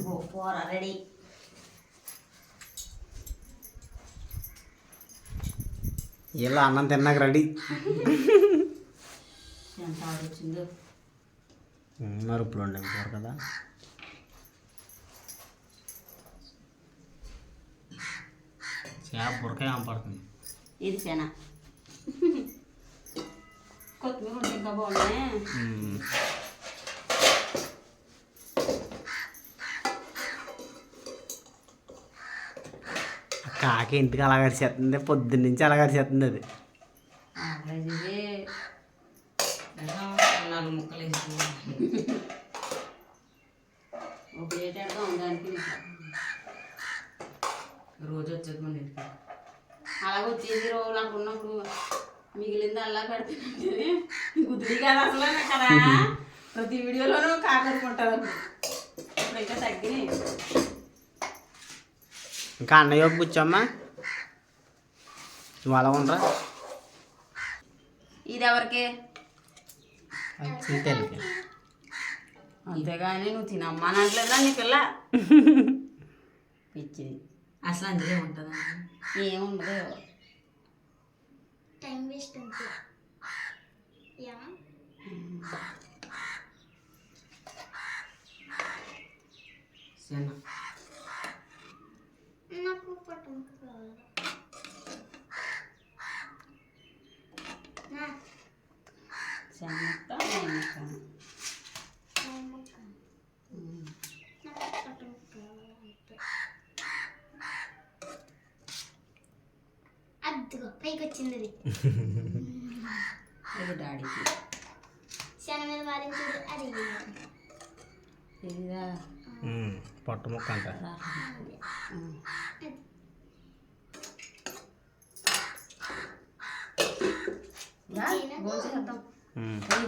కూర రెడీ. ఇలా అన్నం తిన్నాక రెడీ. ఎంత ఆడొచ్చిందో మరుపులు ఉండే కూర కదా. చేప బురకాయ పడుతుంది. ఇది సేనా కొత్తిమీర ఉంటే ఇంకా బాగున్నాయి. కాకి ఇంటికి అలా కరిచేస్తుంది, పొద్దున్న నుంచి అలా కరిచేస్తుంది. అది నాలుగు ముక్కలు వేసి ఒక ఏటేడుగా ఉందానికి రోజు వచ్చేది మన ఇంటికి. అలాగే వచ్చేది రోజు నాకు ఉన్నప్పుడు మిగిలింది అలా పెడుతుంది గుద్దుడి కాదు అసలు కదా. ప్రతి వీడియోలోనూ కాకరుకుంటారు. ఇప్పుడు ఇంకా తగ్గినాయి. ఇంకా అన్నయ్య కూర్చోమ్మా, నువ్వు అలా ఉండరా. ఇది ఎవరికి? తెలుగు అంతేగాని నువ్వు తినమ్మా అనట్లేదా నీ పిల్ల? పిచ్చిది అసలు అందులో ఉంటుందా? ఏముండదు, టైం వేస్ట్ అంతే. నాకు పట్టం కావాలి. అద్దుగో పైకి వచ్చింది. ఇది డాడీకి శన మీద వారించేది అది ఇదిగా పొట్ట ముక్క అంట.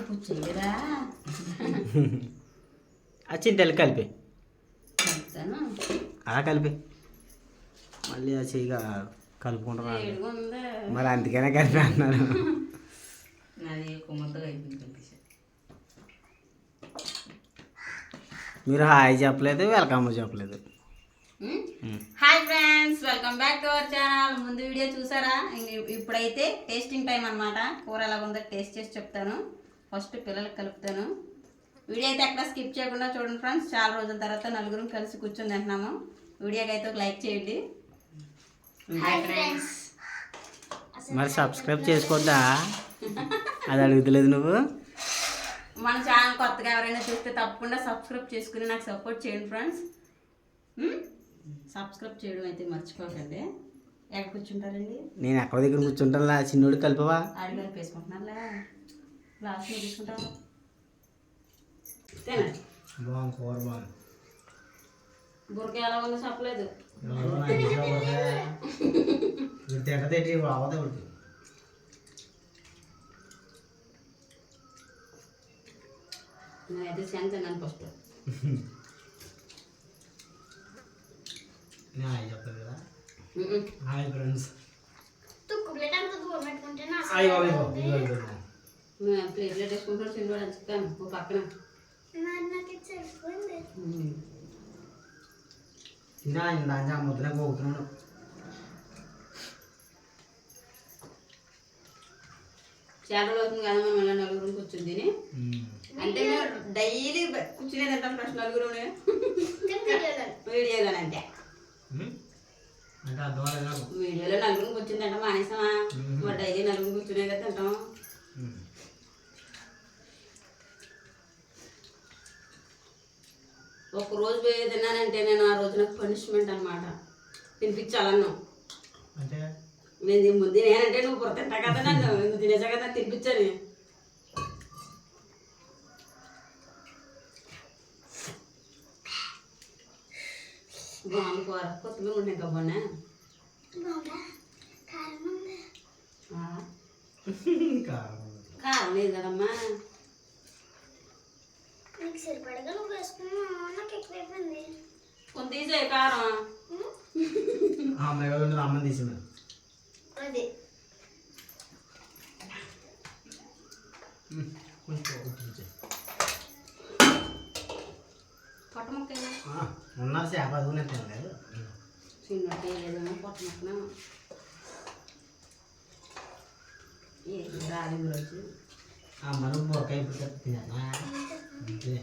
పుచ్చేయరా చింతలు కలిపి అలా కలిపి మళ్ళీ ఆ చెయ్యిగా కలుపుకుంటారా. మరి అందుకనే కలిపి అన్నారు. అది కొమ్మతో అయిపోయింది. మీరు హాయ్ చెప్పలేదు, వెల్కమ్ చెప్పలేదు. Hi friends, welcome back to our channel. ముందు వీడియో చూసారా? ఇప్పుడైతే టేస్టింగ్ టైం అనమాట. కూర ఎలా ఉందో టేస్ట్ చేసి చెప్తాను. ఫస్ట్ పిల్లలకి కలుపుతాను. వీడియో అయితే ఎక్కడ స్కిప్ చేయకుండా చూడండి ఫ్రెండ్స్. చాలా రోజుల తర్వాత నలుగురం కలిసి కూర్చొని తింటున్నాము. వీడియోకి అయితే ఒక లైక్ చేయండి. Hi friends. మరి సబ్స్క్రైబ్ చేసుకోవద్దా? అది అడుగుతలేదు నువ్వు. మన ఛానల్ కొత్తగా ఎవరైనా చూస్తే తప్పకుండా సబ్స్క్రైబ్ చేసుకుని నాకు సపోర్ట్ చేయండి ఫ్రెండ్స్. సబ్స్క్రైబ్ చేయడం అయితే మర్చిపోకండి. ఎక్కడ కూర్చుంటారండి? నేను ఎక్కడ దగ్గర కూర్చుంటాను. చిన్నోడికి కలిపవా? ఆడి కలిపి వేసుకుంటున్నారులే. లాస్ట్ మీద తీసుకుంటాను. తినండి. బాగుంది కూర, బాగుంది. బురక ఎలా ఉందో చెప్పలేదు. నేనైతే సెన్స్ అన్నాను ఫస్ట్. చెప్పలేదు కదా. Hi friends. తుక్కు ప్లేట్ అంత దూరం పెట్టుకుంటే ప్లేట్లో వేసుకుంటాను. సినిమా చెప్తాను ఓ పక్కన. ముద్ర పోతున్నాను. చేపలు అవుతుంది కదా మనం ఇలా నలుగురు కూర్చుని తిని. అంటే మేము డైలీ కూర్చునే తింటాం ఫస్ట్ నలుగురు వీడియోలో. అంటే వీడియోలో నలుగురు కూర్చుని తింటాం మానేసామా? డైలీ నలుగురు కూర్చునే కదా తింటాం. ఒక రోజు పోయి తిన్నానంటే నేను ఆ రోజు నాకు పనిష్మెంట్ అనమాట. తినిపించాలన్నావు నేను ముందు. నేనంటే నువ్వు బుర్ర తింటా కదా, నన్ను నువ్వు తినేసా కదా తినిపించాను. బాగుంది కూర. కొత్తిమీర ఉంటే ఇంకా బాగున్నా. కారం లేదు కదమ్మా. సరిపడగా నువ్వు వేసుకున్నా నాకు ఎక్కువైపోయింది. కొంత తీసే కారం. అమ్మ తీసిన అదే పొట్ట ముక్కైనా ఉన్న చేప అదుగునే తినలేదు. చిన్నట్టు ఏదైనా పొట్ట ముక్కన ఏది రాదు గురించి మనం బొరకాయ ఇప్పుడు తిన్నా అంతే.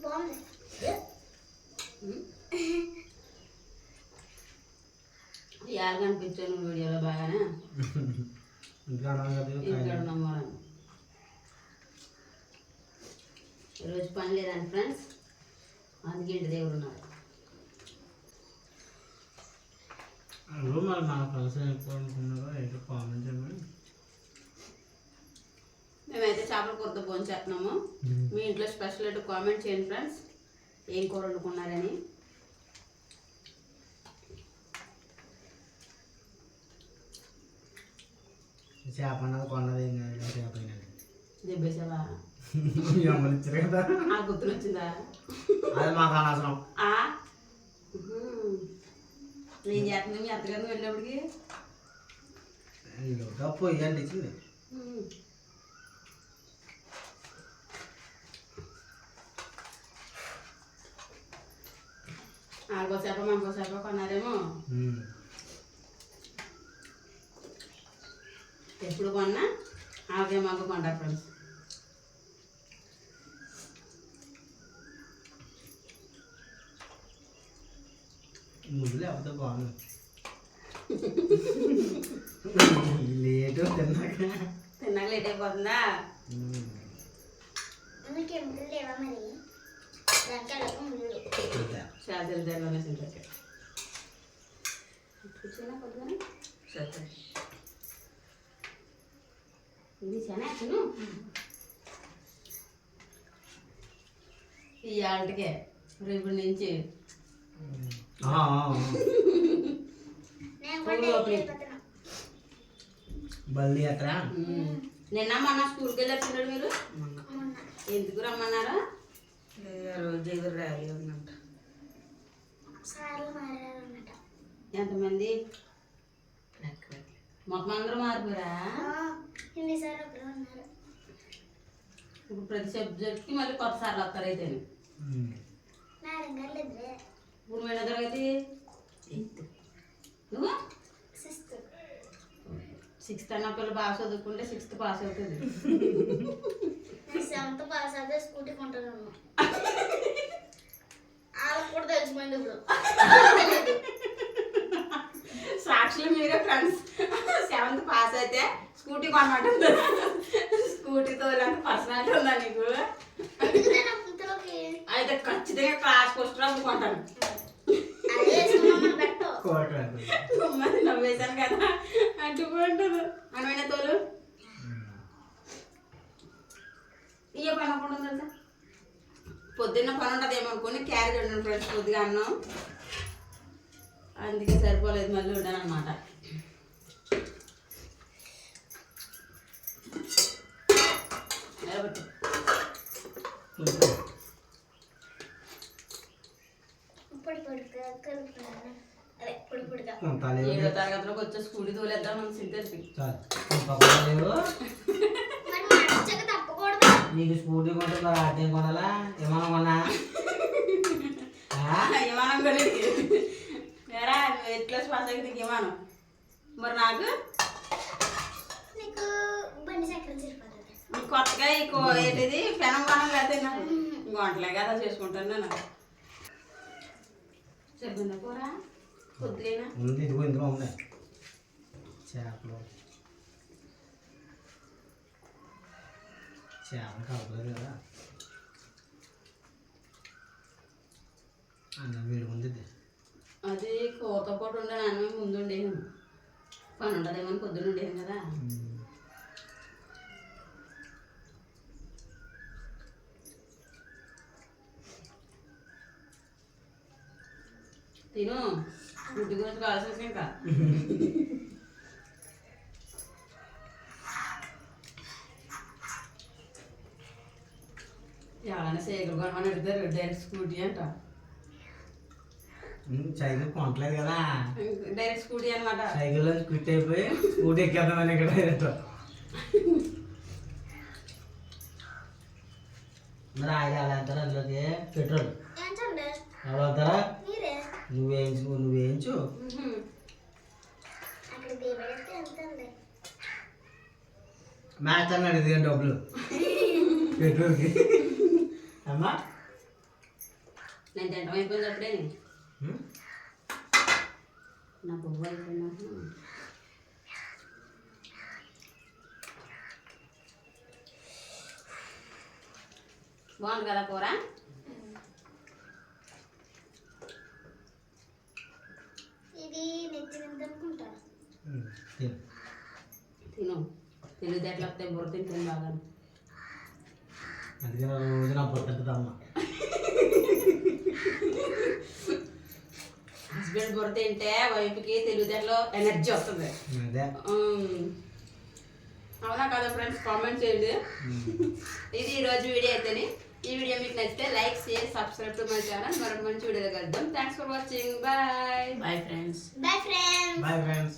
బాగుంది. యారు కనిపించాను వీడియోలో బాగానే ఇంకా ఇక్కడ నమ్మడం ఈరోజు పని లేదండి ఫ్రెండ్స్, అందుకే ఇంటి దగ్గర ఉన్నారు. మరి మన ఫ్రెండ్స్ అనుకున్నారో ఏంటో కామెంట్ చేయమని. మేమైతే చేపల కూరతో భోజనం చేస్తున్నాము. మీ ఇంట్లో స్పెషల్ అయితే కామెంట్ చేయండి ఫ్రెండ్స్, ఏం కూర వండుకున్నారని. చేప అన్నది కొన్నది ఏం కాదు, చేప అయినది దెబ్బేసావా? అమ్మలు ఇచ్చారు కదా, ఆ గుర్తులు వచ్చిందా? అది మాకు అనవసరం. నేను చేస్తుంది మీ అత్తగారిని వెళ్ళినప్పటికి పొయ్యి అండి ఇచ్చింది. ఆగో చేప మాకో చేప కొన్నారేమో. ఎప్పుడు కొన్నా ఆగే మాకు కొంటారు ఫ్రెండ్స్. ముగ్గులు లేకపోతే బాగుంది. లేటు తిన్నాక లేట్ అయిపోతుందా? మీకు ఎముకలు లేవా మరి? దానికి అలాగే ముళ్ళు. చాలా తెలియదు సింటే కూర్చోనా కొద్దిగానే సరే ఇది చాలా తిను. ఈ ఆటకే రేపు నుంచి నేను కూడా డైలీ వెళ్ళిపోతున్నా. బల్లి అట్రా నిన్న మొన్న స్కూల్కి వెళ్ళొచ్చిండ్రు మీరు? మొన్న ఎందుకు రమ్మన్నారా? రోజు ఎదురు ర్యాలీ ఉందంట. సార్లు మారారన్నమాట. ఎంతమంది? మొత్తం అందరూ మారిపోయారా? హిందీ సార్ ఒకరు ఉన్నారు. ఇప్పుడు ప్రతి సబ్జెక్ట్కి మళ్ళీ కొత్త సార్లు వస్తారు అయితే. మేడం గారు లేదులే. ఇప్పుడు పోయిన తరగతి నువ్వు 6th. 6th అన్న పిల్లలు బాగా చదువుకుంటే 6th పాస్ అవుతుంది. నేను 7th పాస్ అయితే స్కూటీ కొంటాను. వాళ్ళకి కూడా తెలిసిపోయింది ఇప్పుడు. సాక్షులు మీరే ఫ్రెండ్స్. 7th పాస్ అయితే స్కూటీ కొనమంటుంది. స్కూటీతో ఇలాంటి పర్సనాలిటీ ఉందా నీకు? అందుకనే నా పుత్తలోకి అయితే ఖచ్చితంగా క్లాస్ ఫస్ట్ అందుకుంటాను. అదే వేసుకున్నామని పెట్టు. మరి నవ్వేశాను కదా అంటుకుంటారు అనమైన తోలు. ఇయ్య పని అప్పుడు తెలుసా, పొద్దున్న పని ఉంటుంది ఏమనుకోని క్యారేజ్ ఉండండి ఫ్రెండ్స్. కొద్దిగా అన్నం అందుకే సరిపోలేదు, మళ్ళీ ఉండాను అనమాట. పొడి పొడిగా కలుపుతున్నాను. అదే పొడి పొడిగా. 7వ తరగతిలోకి వచ్చే స్కూటీ తోలేద్దాం మన సింటర్కి. మరి మార్చక తప్పకూడదు. నీకు స్కూటీ కొంటే ఆటేం కొనాలా? ఏమన్నా కొన్నా? విమానం కొనేది ఎరా? నువ్వు 8th క్లాస్ పాస్ అయితే నీకు విమానం. మరి నాకు నీకు బండి చక్రం సరిపోతుంది. కొత్తగా ఏంటిది పెనం కొనం కదా, గంటలే కదా చేసుకుంటాను నేను. సరిపోయిందా కూర? కొద్దిగా ఉంది, ఇదిగో ఇందులో ఉన్నాయి చేపలు. చేపలు కలపలేదు కదా, అన్నం వేడి ఉంది. అది కూరతో పాటు ఉండే అన్నం ముందు ఉండేది, పని ఉండదేమో అని పొద్దున్న ఉండేది కదా. తిను, ఫుడ్ గురించి కావాల్సి ఇంకా. ఎవరైనా సైకిల్ కొనమని అడుగుతారు, డైరెక్ట్ స్కూటీ అంట. సైకిల్ కొనట్లేదు కదా, డైరెక్ట్ స్కూటీ అనమాట. సైకిల్లో క్విట్ అయిపోయి స్కూటీ ఎక్కేద్దామని ఇక్కడ డైరెక్ట్. మరి ఆయిల్ అలా అంటారా అందులోకి పెట్రోల్ ఏంటండి ఎవరు అంటారా మీరే నువ్వేంచు అక్కడ దేవడైతే ఎంతండి మ్యాచ్ అన్నాడు ఇది డబ్బులు పెట్రోల్కి అమ్మా నేను తింటాం అయిపోయింది అప్పుడే నా బొవ్వ అయిపోయినా బాగుంది కదా కూర ఇది నెచ్చినంత తిను తెలివితేటలు వస్తే బుర్ర తింటుంది బాగా అందుకే రోజు నా బొట్టంటుంది అమ్మ హస్బెండ్ బుర్ర తింటే వైఫ్కి తెలివితేటలో ఎనర్జీ వస్తుంది అదే అవునా కదా ఫ్రెండ్స్ కామెంట్ చేయండి ఇది ఈరోజు వీడియో అయితేనే ఈ వీడియో మీకు నచ్చితే like share subscribe to my channel మరొక మంచి వీడియోలో కలుద్దాం thanks for watching bye bye friends bye friends bye friends